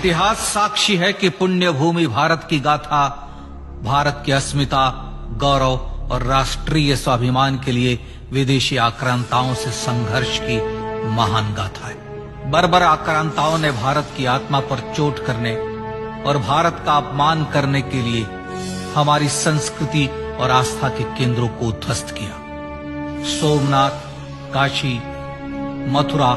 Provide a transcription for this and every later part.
इतिहास साक्षी है कि पुण्य भूमि भारत की गाथा भारत की अस्मिता, गौरव और राष्ट्रीय स्वाभिमान के लिए विदेशी आक्रांताओं से संघर्ष की महान गाथा है। बर्बर आक्रांताओं ने भारत की आत्मा पर चोट करने और भारत का अपमान करने के लिए हमारी संस्कृति और आस्था के केंद्रों को ध्वस्त किया। सोमनाथ, काशी, मथुरा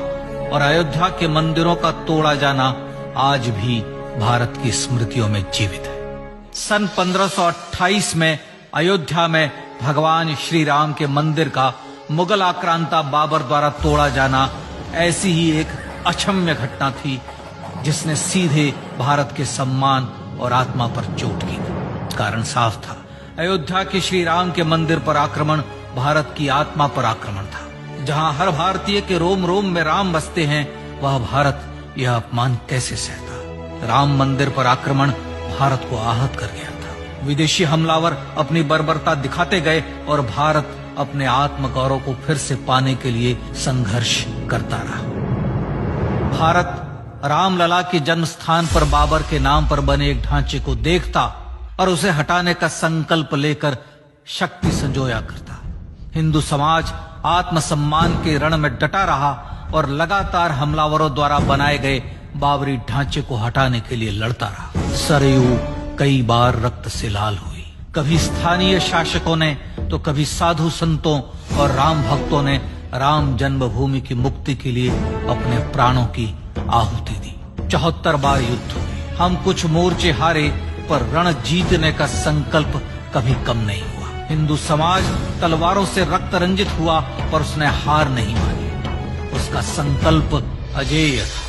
और अयोध्या के मंदिरों का तोड़ा जाना आज भी भारत की स्मृतियों में जीवित है। सन 1528 में अयोध्या में भगवान श्री राम के मंदिर का मुगल आक्रांता बाबर द्वारा तोड़ा जाना ऐसी ही एक अक्षम्य घटना थी जिसने सीधे भारत के सम्मान और आत्मा पर चोट की। कारण साफ था, अयोध्या के श्री राम के मंदिर पर आक्रमण भारत की आत्मा पर आक्रमण था। जहां हर भारतीय के रोम रोम में राम बसते हैं, वह भारत यह अपमान कैसे सहता। राम मंदिर पर आक्रमण भारत को आहत कर गया था। विदेशी हमलावर अपनी बर्बरता दिखाते गए और भारत अपने आत्मगौरव को फिर से पाने के लिए संघर्ष करता रहा। भारत रामलला के जन्म स्थान पर बाबर के नाम पर बने एक ढांचे को देखता और उसे हटाने का संकल्प लेकर शक्ति संजोया करता। हिंदू समाज आत्मसम्मान के रण में डटा रहा और लगातार हमलावरों द्वारा बनाए गए बाबरी ढांचे को हटाने के लिए लड़ता रहा। सरयू कई बार रक्त से लाल हुई। कभी स्थानीय शासकों ने तो कभी साधु संतों और राम भक्तों ने राम जन्मभूमि की मुक्ति के लिए अपने प्राणों की आहुति दी। 74 बार युद्ध हुए। हम कुछ मोर्चे हारे, पर रण जीतने का संकल्प कभी कम नहीं हुआ। हिंदू समाज तलवारों से रक्त रंजित हुआ, पर उसने हार नहीं मानी। उसका संकल्प अजेय था।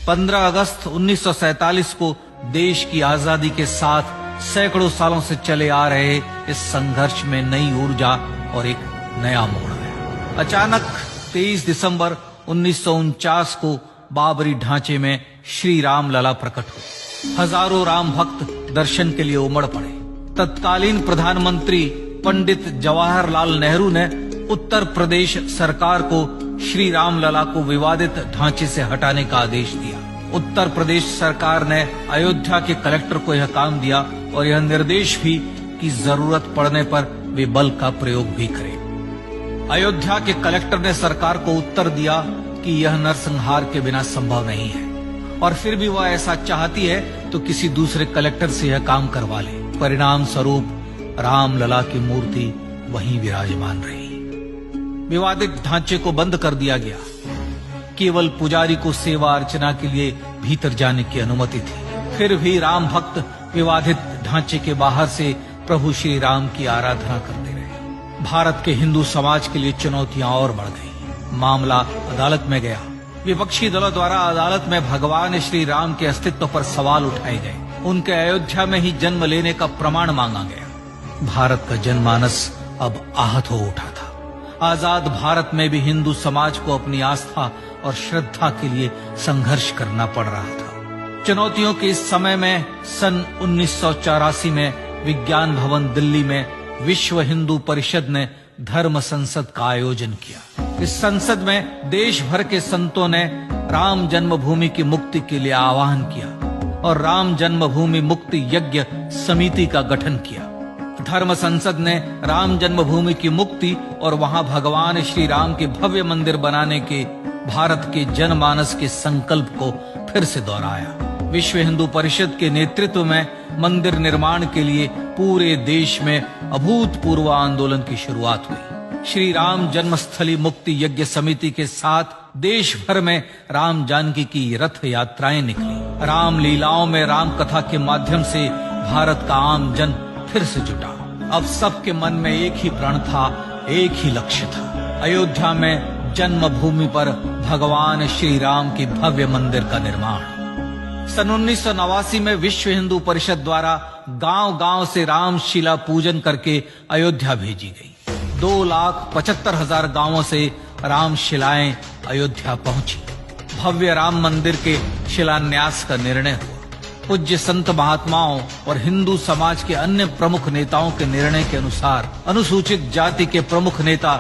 15 अगस्त 1947 को देश की आजादी के साथ सैकड़ों सालों से चले आ रहे इस संघर्ष में नई ऊर्जा और एक नया मोड़ आया। अचानक 23 दिसंबर 1949 को बाबरी ढांचे में श्री राम लला प्रकट हुए। हजारों राम भक्त दर्शन के लिए उमड़ पड़े। तत्कालीन प्रधानमंत्री पंडित जवाहरलाल नेहरू ने उत्तर प्रदेश सरकार को श्री राम लला को विवादित ढांचे से हटाने का आदेश दिया। उत्तर प्रदेश सरकार ने अयोध्या के कलेक्टर को यह काम दिया और यह निर्देश भी कि जरूरत पड़ने पर वे बल का प्रयोग भी करें। अयोध्या के कलेक्टर ने सरकार को उत्तर दिया कि यह नरसंहार के बिना संभव नहीं है, और फिर भी वह ऐसा चाहती है तो किसी दूसरे कलेक्टर से यह काम करवा ले। परिणाम स्वरूप रामलला की मूर्ति वहीं विराजमान रही। विवादित ढांचे को बंद कर दिया गया। केवल पुजारी को सेवा अर्चना के लिए भीतर जाने की अनुमति थी। फिर भी राम भक्त विवादित ढांचे के बाहर से प्रभु श्री राम की आराधना करते रहे। भारत के हिंदू समाज के लिए चुनौतियां और बढ़ गई। मामला अदालत में गया। विपक्षी दलों द्वारा अदालत में भगवान श्री राम के अस्तित्व पर सवाल उठाए गए। उनके अयोध्या में ही जन्म लेने का प्रमाण मांगा गया। भारत का जनमानस अब आहत हो उठा था। आजाद भारत में भी हिंदू समाज को अपनी आस्था और श्रद्धा के लिए संघर्ष करना पड़ रहा था। चुनौतियों के इस समय में सन 1984 में विज्ञान भवन दिल्ली में विश्व हिंदू परिषद ने धर्म संसद का आयोजन किया। इस संसद में देश भर के संतों ने राम जन्मभूमि की मुक्ति के लिए आह्वान किया और राम जन्मभूमि मुक्ति यज्ञ समिति का गठन किया। धर्म संसद ने राम जन्मभूमि की मुक्ति और वहां भगवान श्री राम के भव्य मंदिर बनाने के भारत के जनमानस के संकल्प को फिर से दोहराया। विश्व हिंदू परिषद के नेतृत्व में मंदिर निर्माण के लिए पूरे देश में अभूतपूर्व आंदोलन की शुरुआत हुई। श्री राम जन्मस्थली मुक्ति यज्ञ समिति के साथ देश भर में राम जानकी की रथ यात्राएं निकली। राम लीलाओं में राम कथा के माध्यम से भारत का आम जन फिर से जुटा। अब सबके मन में एक ही प्रण था, एक ही लक्ष्य था। अयोध्या में जन्मभूमि पर भगवान श्री राम के भव्य मंदिर का निर्माण। सन 1989 में विश्व हिंदू परिषद द्वारा गांव-गांव से रामशिला पूजन करके अयोध्या भेजी गई। 2,75,000 गांवों से रामशिलाएं अयोध्या पहुंची। भव्य राम मंदिर के शिलान्यास का निर्णय हुआ। पूज्य संत महात्माओं और हिंदू समाज के अन्य प्रमुख नेताओं के निर्णय के अनुसार अनुसूचित जाति के प्रमुख नेता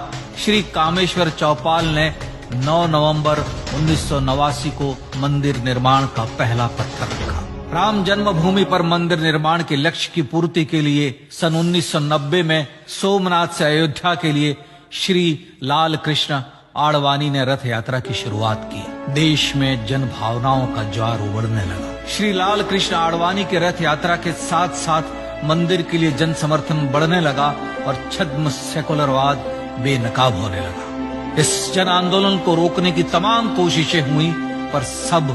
श्री कामेश्वर चौपाल ने 9 नवंबर 1989 को मंदिर निर्माण का पहला पत्थर रखा। राम जन्मभूमि पर मंदिर निर्माण के लक्ष्य की पूर्ति के लिए सन 1990 में सोमनाथ से अयोध्या के लिए श्री लाल कृष्ण आडवाणी ने रथ यात्रा की शुरुआत की। देश में जन भावनाओं का ज्वार उमड़ने लगा। श्री लाल कृष्ण आडवाणी के रथ यात्रा के साथ साथ मंदिर के लिए जन समर्थन बढ़ने लगा और छद्म सेकुलरवाद बेनकाब होने लगा। इस जन आंदोलन को रोकने की तमाम कोशिशें हुई पर सब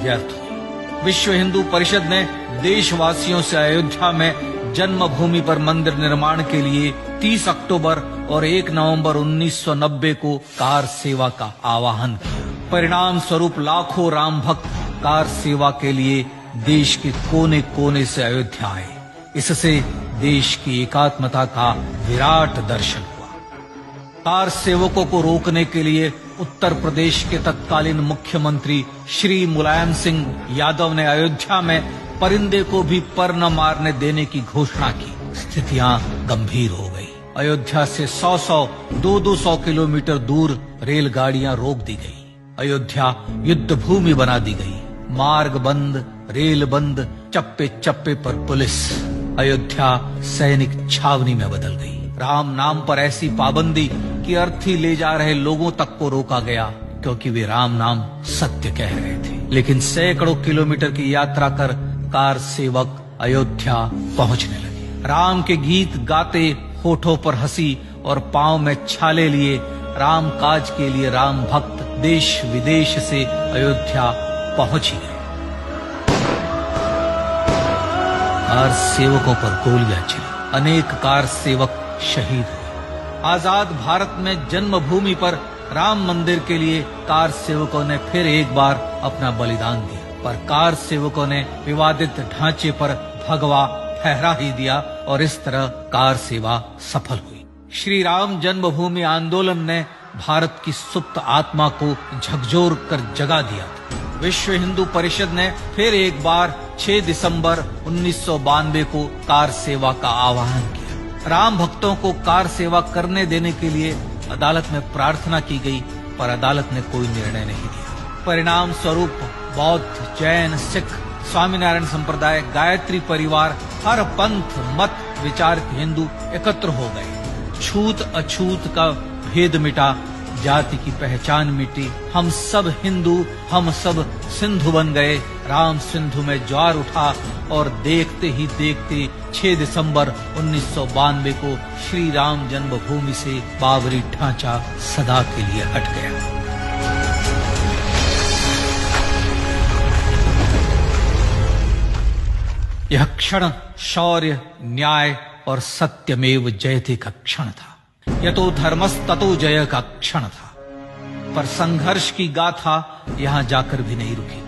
व्यर्थ हुई। विश्व हिंदू परिषद ने देशवासियों से अयोध्या में जन्मभूमि पर मंदिर निर्माण के लिए 30 अक्टूबर और 1 नवंबर 1990 को कार सेवा का आह्वान किया। परिणाम स्वरूप लाखों राम भक्त कार सेवा के लिए देश के कोने कोने से अयोध्या आए। इससे देश की एकात्मता का विराट दर्शन हुआ। कार सेवकों को रोकने के लिए उत्तर प्रदेश के तत्कालीन मुख्यमंत्री श्री मुलायम सिंह यादव ने अयोध्या में परिंदे को भी पर न मारने देने की घोषणा की। स्थितियां गंभीर हो गई। अयोध्या से 200 किलोमीटर दूर रेलगाड़ियां रोक दी गई। अयोध्या युद्ध भूमि बना दी गई। मार्ग बंद, रेल बंद, चप्पे चप्पे पर पुलिस। अयोध्या सैनिक छावनी में बदल गई। राम नाम पर ऐसी पाबंदी कि अर्थी ले जा रहे लोगों तक को रोका गया, क्योंकि वे राम नाम सत्य कह रहे थे। लेकिन सैकड़ों किलोमीटर की यात्रा कर कार सेवक अयोध्या पहुंचने लगे। राम के गीत गाते, होठों पर हंसी और पांव में छाले लिए राम काज के लिए राम भक्त देश विदेश से अयोध्या पहुंच ही गए। कार सेवकों पर गोलियां चली। अनेक कार सेवक शहीद हुए। आजाद भारत में जन्मभूमि पर राम मंदिर के लिए कार सेवकों ने फिर एक बार अपना बलिदान दिया, पर कार सेवकों ने विवादित ढांचे पर भगवा फहरा ही दिया और इस तरह कार सेवा सफल हुई। श्री राम जन्मभूमि आंदोलन ने भारत की सुप्त आत्मा को झकझोर कर जगा दिया था। विश्व हिंदू परिषद ने फिर एक बार 6 दिसंबर 1992 को कार सेवा का आह्वान किया। राम भक्तों को कार सेवा करने देने के लिए अदालत में प्रार्थना की गई, पर अदालत ने कोई निर्णय नहीं दिया। परिणाम स्वरूप बौद्ध, जैन, सिख, स्वामीनारायण संप्रदाय, गायत्री परिवार, हर पंथ मत विचार के हिंदू एकत्र हो गए। छूत अछूत का भेद मिटा, जाति की पहचान मिटी। हम सब हिंदू, हम सब सिंधु बन गए। राम सिंधु में ज्वार उठा और देखते ही देखते 6 दिसंबर 1992 को श्री राम जन्मभूमि से बाबरी ढांचा सदा के लिए हट गया। यह क्षण शौर्य, न्याय और सत्यमेव जयते का क्षण था। यतो धर्मस्ततो जय का क्षण था। पर संघर्ष की गाथा यहां जाकर भी नहीं रुकी।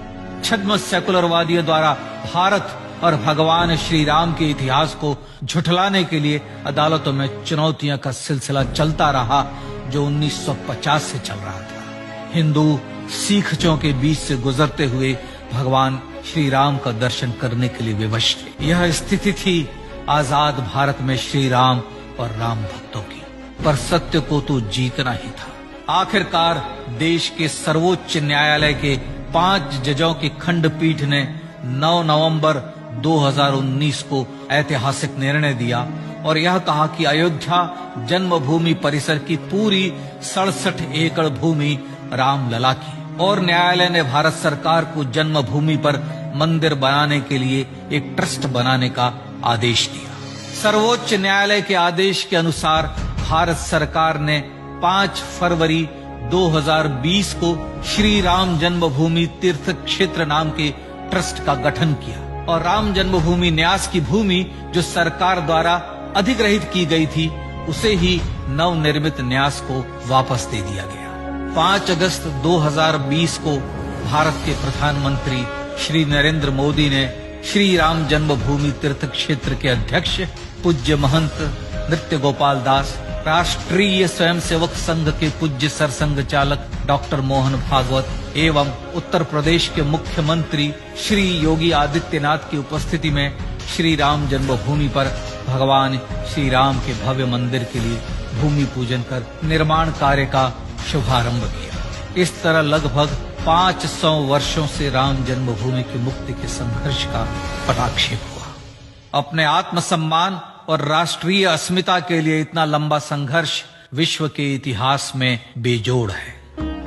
छद्म सेकुलरवादियों द्वारा भारत और भगवान श्री राम के इतिहास को झुठलाने के लिए अदालतों में चुनौतियों का सिलसिला चलता रहा, जो 1950 से चल रहा था। हिंदू सिखों के बीच से गुजरते हुए भगवान श्री राम का दर्शन करने के लिए विवश थे। यह स्थिति थी आजाद भारत में श्री राम और राम भक्तों की। पर सत्य को तो जीतना ही था। आखिरकार देश के सर्वोच्च न्यायालय के 5 जजों की खंडपीठ ने 9 नवंबर 2019 को ऐतिहासिक निर्णय दिया और यह कहा कि अयोध्या जन्मभूमि परिसर की पूरी 67 एकड़ भूमि रामलला की। और न्यायालय ने भारत सरकार को जन्मभूमि पर मंदिर बनाने के लिए एक ट्रस्ट बनाने का आदेश दिया। सर्वोच्च न्यायालय के आदेश के अनुसार भारत सरकार ने 5 फरवरी 2020 को श्री राम जन्मभूमि तीर्थ क्षेत्र नाम के ट्रस्ट का गठन किया और राम जन्मभूमि न्यास की भूमि जो सरकार द्वारा अधिग्रहित की गई थी, उसे ही नवनिर्मित न्यास को वापस दे दिया गया। 5 अगस्त 2020 को भारत के प्रधानमंत्री श्री नरेंद्र मोदी ने श्री राम जन्मभूमि तीर्थ क्षेत्र के अध्यक्ष पूज्य महंत नृत्य गोपाल दास, राष्ट्रीय स्वयंसेवक संघ के पूज्य सरसंघ चालक डॉक्टर मोहन भागवत एवं उत्तर प्रदेश के मुख्यमंत्री श्री योगी आदित्यनाथ की उपस्थिति में श्री राम जन्मभूमि पर भगवान श्री राम के भव्य मंदिर के लिए भूमि पूजन कर निर्माण कार्य का शुभारंभ किया। इस तरह लगभग 500 वर्षों से राम जन्मभूमि की मुक्ति के संघर्ष का पटाक्षेप हुआ। अपने आत्मसम्मान और राष्ट्रीय अस्मिता के लिए इतना लंबा संघर्ष विश्व के इतिहास में बेजोड़ है।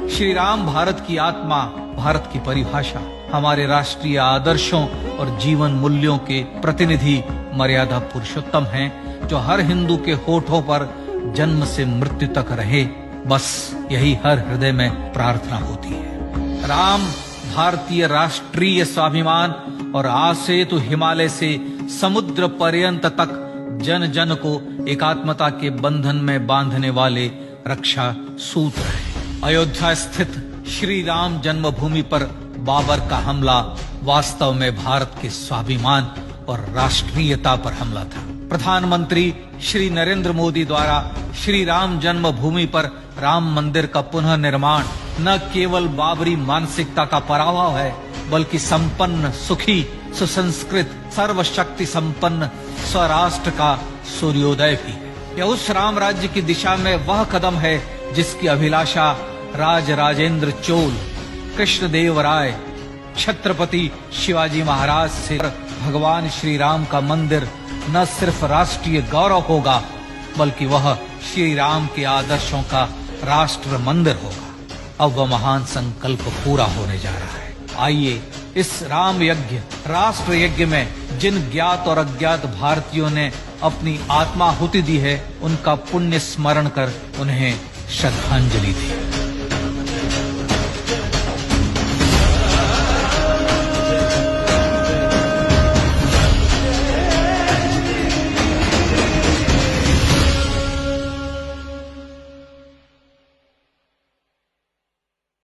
श्री राम भारत की आत्मा, भारत की परिभाषा, हमारे राष्ट्रीय आदर्शों और जीवन मूल्यों के प्रतिनिधि मर्यादा पुरुषोत्तम हैं, जो हर हिंदू के होठों पर जन्म से मृत्यु तक रहे। बस यही हर हृदय में प्रार्थना होती है। राम भारतीय राष्ट्रीय स्वाभिमान और आसेतु हिमालय से समुद्र पर्यंत तक जन जन को एकात्मता के बंधन में बांधने वाले रक्षा सूत्र है। अयोध्या स्थित श्री राम जन्मभूमि पर बाबर का हमला वास्तव में भारत के स्वाभिमान और राष्ट्रीयता पर हमला था। प्रधानमंत्री श्री नरेंद्र मोदी द्वारा श्री राम जन्मभूमि पर राम मंदिर का पुनः निर्माण न केवल बाबरी मानसिकता का पराभव है, बल्कि संपन्न, सुखी, सुसंस्कृत, सर्वशक्ति संपन्न स्वराष्ट्र का सूर्योदय भी है। यह उस राम राज्य की दिशा में वह कदम है जिसकी अभिलाषा राज राजेंद्र चोल, कृष्णदेव राय, छत्रपति शिवाजी महाराज से भगवान श्री राम का मंदिर न सिर्फ राष्ट्रीय गौरव होगा, बल्कि वह श्री राम के आदर्शों का राष्ट्र मंदिर होगा। अब वह महान संकल्प पूरा होने जा रहा है। आइए इस राम यज्ञ, राष्ट्र यज्ञ में जिन ज्ञात और अज्ञात भारतीयों ने अपनी आत्माहुति दी है, उनका पुण्य स्मरण कर उन्हें श्रद्धांजलि दी।